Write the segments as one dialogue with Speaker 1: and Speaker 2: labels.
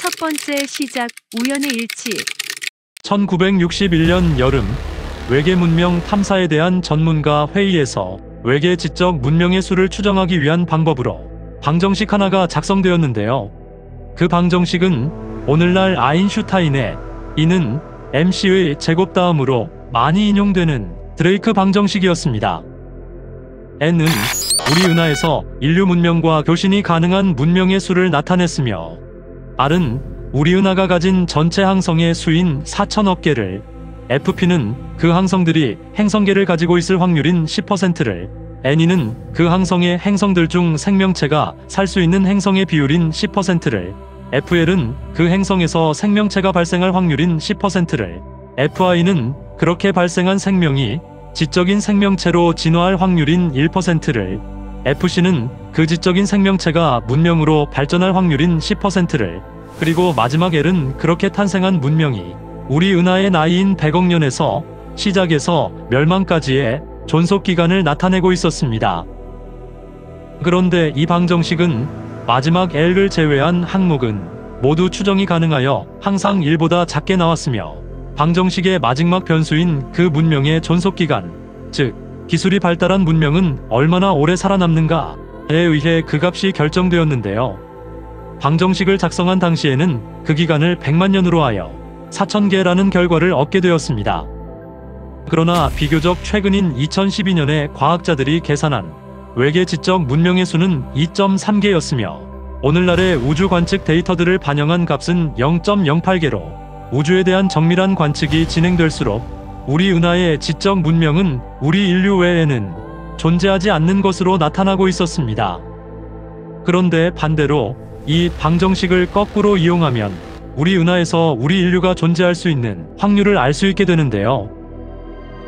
Speaker 1: 첫 번째 시작, 우연의 일치.
Speaker 2: 1961년 여름, 외계 문명 탐사에 대한 전문가 회의에서 외계 지적 문명의 수를 추정하기 위한 방법으로 방정식 하나가 작성되었는데요. 그 방정식은 오늘날 아인슈타인의 E는 mc의 제곱 다음으로 많이 인용되는 드레이크 방정식이었습니다. N은 우리 은하에서 인류 문명과 교신이 가능한 문명의 수를 나타냈으며, R은 우리 은하가 가진 전체 항성의 수인 4천억 개를, FP는 그 항성들이 행성계를 가지고 있을 확률인 10%를, N이는 그 항성의 행성들 중 생명체가 살 수 있는 행성의 비율인 10%를, FL은 그 행성에서 생명체가 발생할 확률인 10%를, FI는 그렇게 발생한 생명이 지적인 생명체로 진화할 확률인 1%를, FC는 그 지적인 생명체가 문명으로 발전할 확률인 10%를, 그리고 마지막 L은 그렇게 탄생한 문명이 우리 은하의 나이인 100억 년에서 시작에서 멸망까지의 존속기간을 나타내고 있었습니다. 그런데 이 방정식은 마지막 L을 제외한 항목은 모두 추정이 가능하여 항상 1보다 작게 나왔으며, 방정식의 마지막 변수인 그 문명의 존속기간, 즉 기술이 발달한 문명은 얼마나 오래 살아남는가에 의해 그 값이 결정되었는데요. 방정식을 작성한 당시에는 그 기간을 100만 년으로 하여 4,000개라는 결과를 얻게 되었습니다. 그러나 비교적 최근인 2012년에 과학자들이 계산한 외계 지적 문명의 수는 2.3개였으며, 오늘날의 우주 관측 데이터들을 반영한 값은 0.08개로 우주에 대한 정밀한 관측이 진행될수록 우리 은하의 지적 문명은 우리 인류 외에는 존재하지 않는 것으로 나타나고 있었습니다. 그런데 반대로 이 방정식을 거꾸로 이용하면 우리 은하에서 우리 인류가 존재할 수 있는 확률을 알 수 있게 되는데요.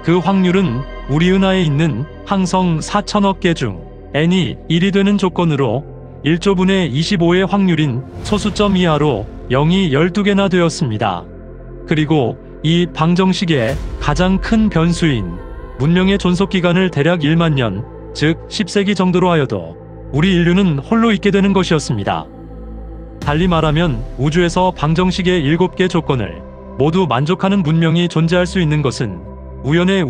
Speaker 2: 그 확률은 우리 은하에 있는 항성 4천억 개 중 n이 1이 되는 조건으로 1조분의 25의 확률인 소수점 이하로 0이 12개나 되었습니다. 그리고 이 방정식의 가장 큰 변수인 문명의 존속기간을 대략 1만 년, 즉 10세기 정도로 하여도 우리 인류는 홀로 있게 되는 것이었습니다. 달리 말하면 우주에서 방정식의 7개 조건을 모두 만족하는 문명이 존재할 수 있는 것은 우연히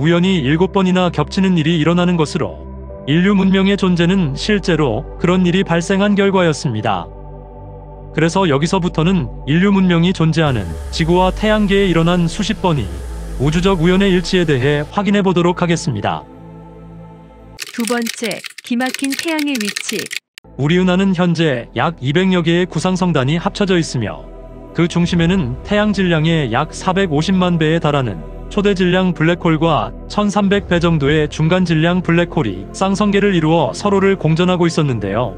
Speaker 2: 7번이나 겹치는 일이 일어나는 것으로, 인류 문명의 존재는 실제로 그런 일이 발생한 결과였습니다. 그래서 여기서부터는 인류 문명이 존재하는 지구와 태양계에 일어난 수십 번의 우주적 우연의 일치에 대해 확인해 보도록 하겠습니다.
Speaker 1: 두 번째, 기막힌 태양의 위치.
Speaker 2: 우리 은하는 현재 약 200여 개의 구상성단이 합쳐져 있으며, 그 중심에는 태양 질량의 약 450만 배에 달하는 초대 질량 블랙홀과 1300배 정도의 중간 질량 블랙홀이 쌍성계를 이루어 서로를 공전하고 있었는데요.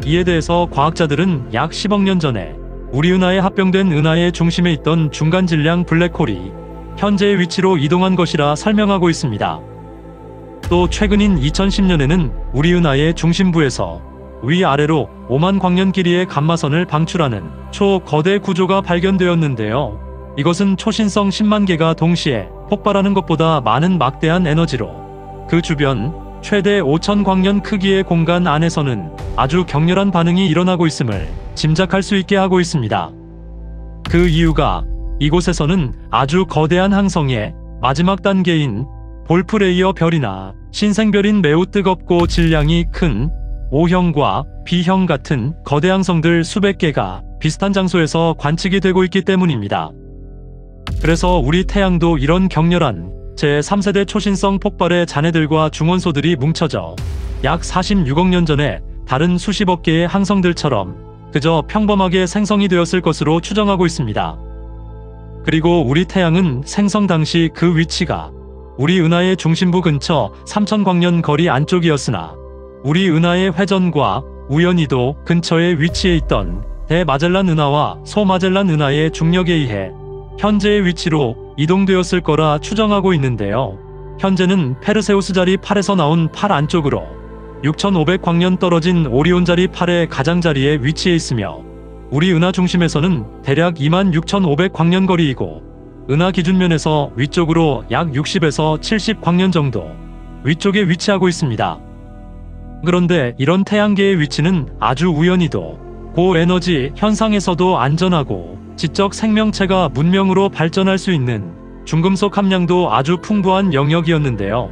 Speaker 2: 이에 대해서 과학자들은 약 10억 년 전에 우리 은하에 합병된 은하의 중심에 있던 중간 질량 블랙홀이 현재의 위치로 이동한 것이라 설명하고 있습니다. 또 최근인 2010년에는 우리 은하의 중심부에서 위아래로 5만 광년 길이의 감마선을 방출하는 초거대 구조가 발견되었는데요. 이것은 초신성 10만 개가 동시에 폭발하는 것보다 많은 막대한 에너지로 그 주변 최대 5천 광년 크기의 공간 안에서는 아주 격렬한 반응이 일어나고 있음을 짐작할 수 있게 하고 있습니다. 그 이유가 이곳에서는 아주 거대한 항성의 마지막 단계인 볼프레이어 별이나 신생별인 매우 뜨겁고 질량이 큰 O형과 B형 같은 거대 항성들 수백 개가 비슷한 장소에서 관측이 되고 있기 때문입니다. 그래서 우리 태양도 이런 격렬한 제3세대 초신성 폭발의 잔해들과 중원소들이 뭉쳐져 약 46억 년 전에 다른 수십억 개의 항성들처럼 그저 평범하게 생성이 되었을 것으로 추정하고 있습니다. 그리고 우리 태양은 생성 당시 그 위치가 우리 은하의 중심부 근처 3000광년 거리 안쪽이었으나, 우리 은하의 회전과 우연히도 근처에 위치해 있던 대마젤란 은하와 소마젤란 은하의 중력에 의해 현재의 위치로 이동되었을 거라 추정하고 있는데요. 현재는 페르세우스 자리 8에서 나온 8 안쪽으로 6500광년 떨어진 오리온 자리 8의 가장자리에 위치해 있으며, 우리 은하 중심에서는 대략 26,500광년 거리이고, 은하 기준면에서 위쪽으로 약 60에서 70광년 정도 위쪽에 위치하고 있습니다. 그런데 이런 태양계의 위치는 아주 우연히도 고에너지 현상에서도 안전하고 지적 생명체가 문명으로 발전할 수 있는 중금속 함량도 아주 풍부한 영역이었는데요.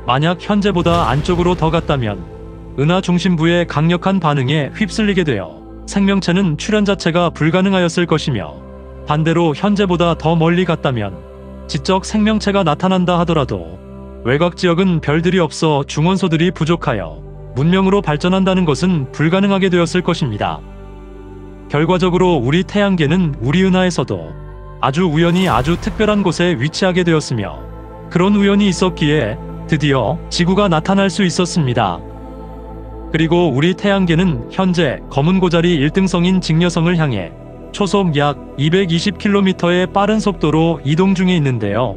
Speaker 2: 만약 현재보다 안쪽으로 더 갔다면 은하 중심부의 강력한 반응에 휩쓸리게 되어 생명체는 출현 자체가 불가능하였을 것이며, 반대로 현재보다 더 멀리 갔다면 지적 생명체가 나타난다 하더라도 외곽 지역은 별들이 없어 중원소들이 부족하여 문명으로 발전한다는 것은 불가능하게 되었을 것입니다. 결과적으로 우리 태양계는 우리 은하에서도 아주 우연히 아주 특별한 곳에 위치하게 되었으며, 그런 우연이 있었기에 드디어 지구가 나타날 수 있었습니다. 그리고 우리 태양계는 현재 검은 고자리 1등성인 직녀성을 향해 초속 약 220km의 빠른 속도로 이동 중에 있는데요.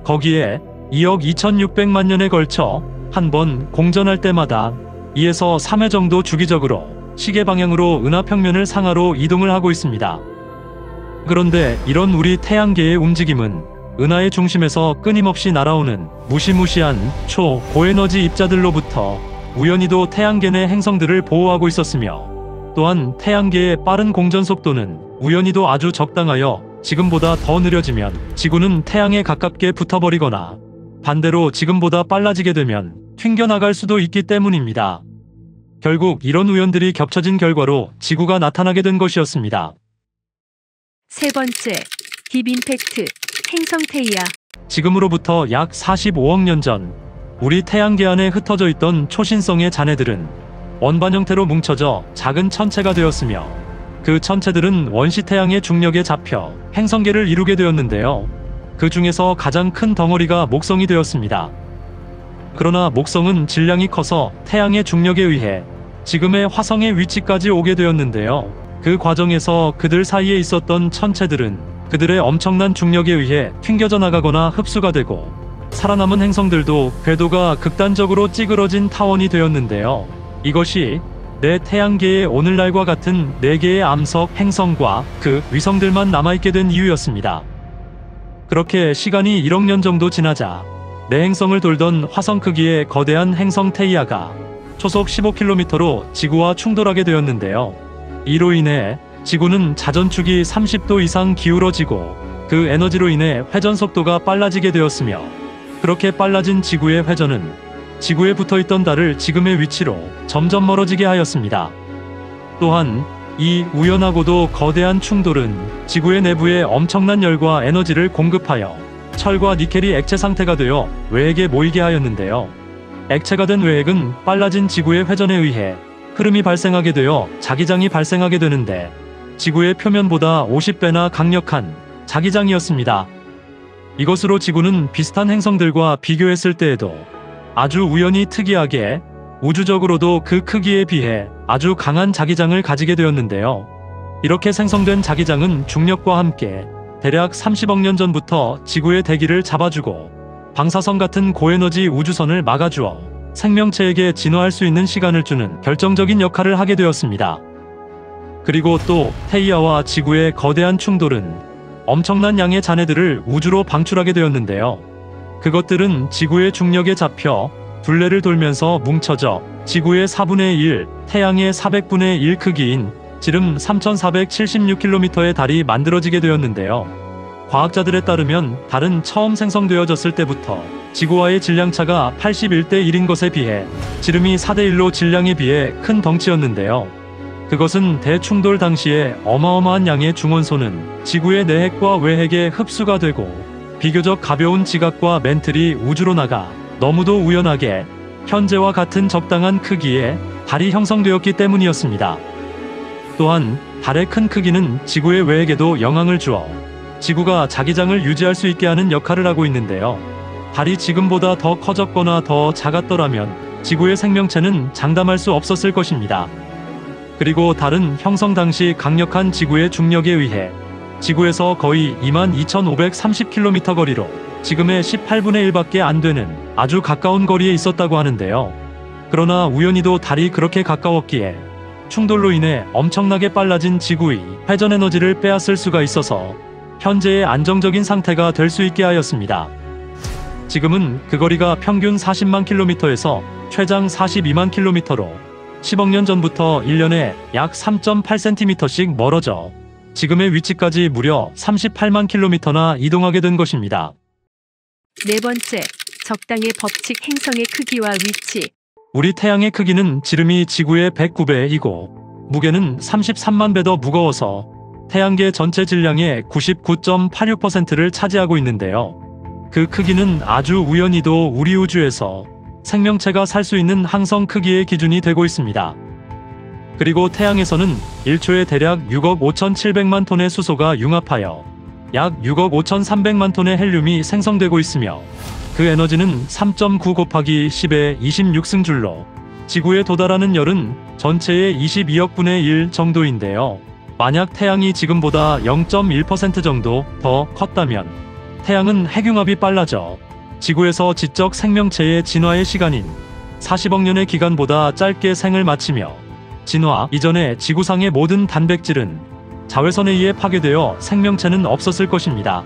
Speaker 2: 거기에 2억 2600만 년에 걸쳐 한 번 공전할 때마다 2에서 3회 정도 주기적으로 시계 방향으로 은하 평면을 상하로 이동을 하고 있습니다. 그런데 이런 우리 태양계의 움직임은 은하의 중심에서 끊임없이 날아오는 무시무시한 초고에너지 입자들로부터 우연히도 태양계 내 행성들을 보호하고 있었으며, 또한 태양계의 빠른 공전 속도는 우연히도 아주 적당하여 지금보다 더 느려지면 지구는 태양에 가깝게 붙어버리거나 반대로 지금보다 빨라지게 되면 튕겨나갈 수도 있기 때문입니다. 결국 이런 우연들이 겹쳐진 결과로 지구가 나타나게 된 것이었습니다.
Speaker 1: 세 번째, 딥임팩트, 행성 테이아.
Speaker 2: 지금으로부터 약 45억 년 전 우리 태양계 안에 흩어져 있던 초신성의 잔해들은 원반 형태로 뭉쳐져 작은 천체가 되었으며, 그 천체들은 원시 태양의 중력에 잡혀 행성계를 이루게 되었는데요. 그 중에서 가장 큰 덩어리가 목성이 되었습니다. 그러나 목성은 질량이 커서 태양의 중력에 의해 지금의 화성의 위치까지 오게 되었는데요. 그 과정에서 그들 사이에 있었던 천체들은 그들의 엄청난 중력에 의해 튕겨져 나가거나 흡수가 되고, 살아남은 행성들도 궤도가 극단적으로 찌그러진 타원이 되었는데요. 이것이 내 태양계의 오늘날과 같은 4개의 암석 행성과 그 위성들만 남아있게 된 이유였습니다. 그렇게 시간이 1억 년 정도 지나자 내 행성을 돌던 화성 크기의 거대한 행성 테이아가 초속 15km로 지구와 충돌하게 되었는데요. 이로 인해 지구는 자전축이 30도 이상 기울어지고 그 에너지로 인해 회전 속도가 빨라지게 되었으며, 그렇게 빨라진 지구의 회전은 지구에 붙어있던 달을 지금의 위치로 점점 멀어지게 하였습니다. 또한 이 우연하고도 거대한 충돌은 지구의 내부에 엄청난 열과 에너지를 공급하여 철과 니켈이 액체 상태가 되어 외핵에 모이게 하였는데요. 액체가 된 외핵은 빨라진 지구의 회전에 의해 흐름이 발생하게 되어 자기장이 발생하게 되는데, 지구의 표면보다 50배나 강력한 자기장이었습니다. 이것으로 지구는 비슷한 행성들과 비교했을 때에도 아주 우연히 특이하게 우주적으로도 그 크기에 비해 아주 강한 자기장을 가지게 되었는데요. 이렇게 생성된 자기장은 중력과 함께 대략 30억 년 전부터 지구의 대기를 잡아주고 방사선 같은 고에너지 우주선을 막아주어 생명체에게 진화할 수 있는 시간을 주는 결정적인 역할을 하게 되었습니다. 그리고 또 테이아와 지구의 거대한 충돌은 엄청난 양의 잔해들을 우주로 방출하게 되었는데요. 그것들은 지구의 중력에 잡혀 둘레를 돌면서 뭉쳐져 지구의 4분의 1, 태양의 400분의 1 크기인 지름 3476km의 달이 만들어지게 되었는데요. 과학자들에 따르면 달은 처음 생성되어졌을 때부터 지구와의 질량차가 81대 1인 것에 비해 지름이 4대 1로 질량에 비해 큰 덩치였는데요. 그것은 대충돌 당시에 어마어마한 양의 중원소는 지구의 내핵과 외핵에 흡수가 되고, 비교적 가벼운 지각과 멘틀이 우주로 나가 너무도 우연하게 현재와 같은 적당한 크기의 달이 형성되었기 때문이었습니다. 또한 달의 큰 크기는 지구의 외핵에도 영향을 주어 지구가 자기장을 유지할 수 있게 하는 역할을 하고 있는데요. 달이 지금보다 더 커졌거나 더 작았더라면 지구의 생명체는 장담할 수 없었을 것입니다. 그리고 달은 형성 당시 강력한 지구의 중력에 의해 지구에서 거의 22,530km 거리로 지금의 18분의 1밖에 안 되는 아주 가까운 거리에 있었다고 하는데요. 그러나 우연히도 달이 그렇게 가까웠기에 충돌로 인해 엄청나게 빨라진 지구의 회전 에너지를 빼앗을 수가 있어서 현재의 안정적인 상태가 될 수 있게 하였습니다. 지금은 그 거리가 평균 40만 km에서 최장 42만 km로 10억 년 전부터 1년에 약 3.8cm씩 멀어져 지금의 위치까지 무려 38만 킬로미터나 이동하게 된 것입니다.
Speaker 1: 네 번째, 적당의 법칙 행성의 크기와 위치.
Speaker 2: 우리 태양의 크기는 지름이 지구의 109배이고 무게는 33만 배 더 무거워서 태양계 전체 질량의 99.86%를 차지하고 있는데요. 그 크기는 아주 우연히도 우리 우주에서 생명체가 살 수 있는 항성 크기의 기준이 되고 있습니다. 그리고 태양에서는 1초에 대략 6억 5,700만 톤의 수소가 융합하여 약 6억 5,300만 톤의 헬륨이 생성되고 있으며 그 에너지는 3.9 곱하기 10의 26승줄로 지구에 도달하는 열은 전체의 22억 분의 1 정도인데요. 만약 태양이 지금보다 0.1% 정도 더 컸다면 태양은 핵융합이 빨라져 지구에서 지적 생명체의 진화의 시간인 40억 년의 기간보다 짧게 생을 마치며 진화 이전에 지구상의 모든 단백질은 자외선에 의해 파괴되어 생명체는 없었을 것입니다.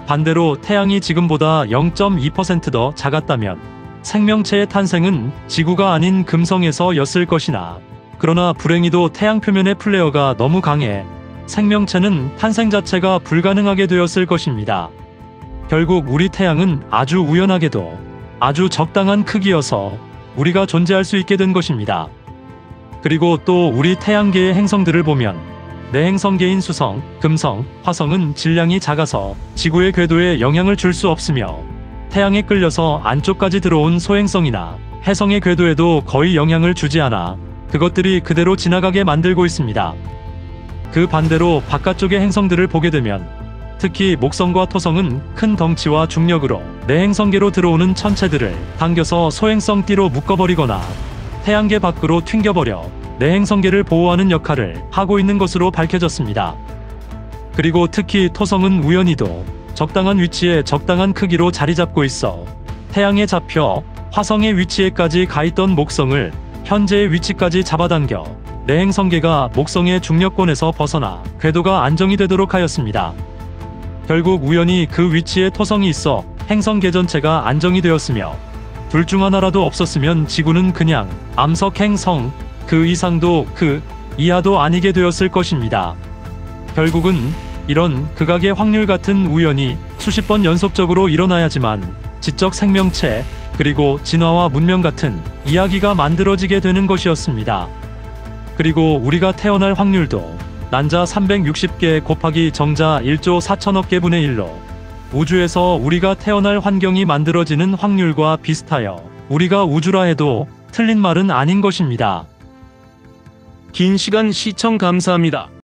Speaker 2: 반대로 태양이 지금보다 0.2% 더 작았다면 생명체의 탄생은 지구가 아닌 금성에서였을 것이나 그러나 불행히도 태양 표면의 플레어가 너무 강해 생명체는 탄생 자체가 불가능하게 되었을 것입니다. 결국 우리 태양은 아주 우연하게도 아주 적당한 크기여서 우리가 존재할 수 있게 된 것입니다. 그리고 또 우리 태양계의 행성들을 보면 내행성계인 수성, 금성, 화성은 질량이 작아서 지구의 궤도에 영향을 줄 수 없으며 태양에 끌려서 안쪽까지 들어온 소행성이나 해성의 궤도에도 거의 영향을 주지 않아 그것들이 그대로 지나가게 만들고 있습니다. 그 반대로 바깥쪽의 행성들을 보게 되면 특히 목성과 토성은 큰 덩치와 중력으로 내행성계로 들어오는 천체들을 당겨서 소행성 띠로 묶어버리거나 태양계 밖으로 튕겨버려 내행성계를 보호하는 역할을 하고 있는 것으로 밝혀졌습니다. 그리고 특히 토성은 우연히도 적당한 위치에 적당한 크기로 자리 잡고 있어 태양에 잡혀 화성의 위치에까지 가 있던 목성을 현재의 위치까지 잡아당겨 내행성계가 목성의 중력권에서 벗어나 궤도가 안정이 되도록 하였습니다. 결국 우연히 그 위치에 토성이 있어 행성계 전체가 안정이 되었으며 둘 중 하나라도 없었으면 지구는 그냥 암석 행성, 그 이상도 그 이하도 아니게 되었을 것입니다. 결국은 이런 극악의 확률 같은 우연이 수십 번 연속적으로 일어나야지만 지적 생명체 그리고 진화와 문명 같은 이야기가 만들어지게 되는 것이었습니다. 그리고 우리가 태어날 확률도 난자 360개 곱하기 정자 1조 4천억 개 분의 1로 우주에서 우리가 태어날 환경이 만들어지는 확률과 비슷하여 우리가 우주라 해도 틀린 말은 아닌 것입니다.
Speaker 3: 긴 시간 시청 감사합니다.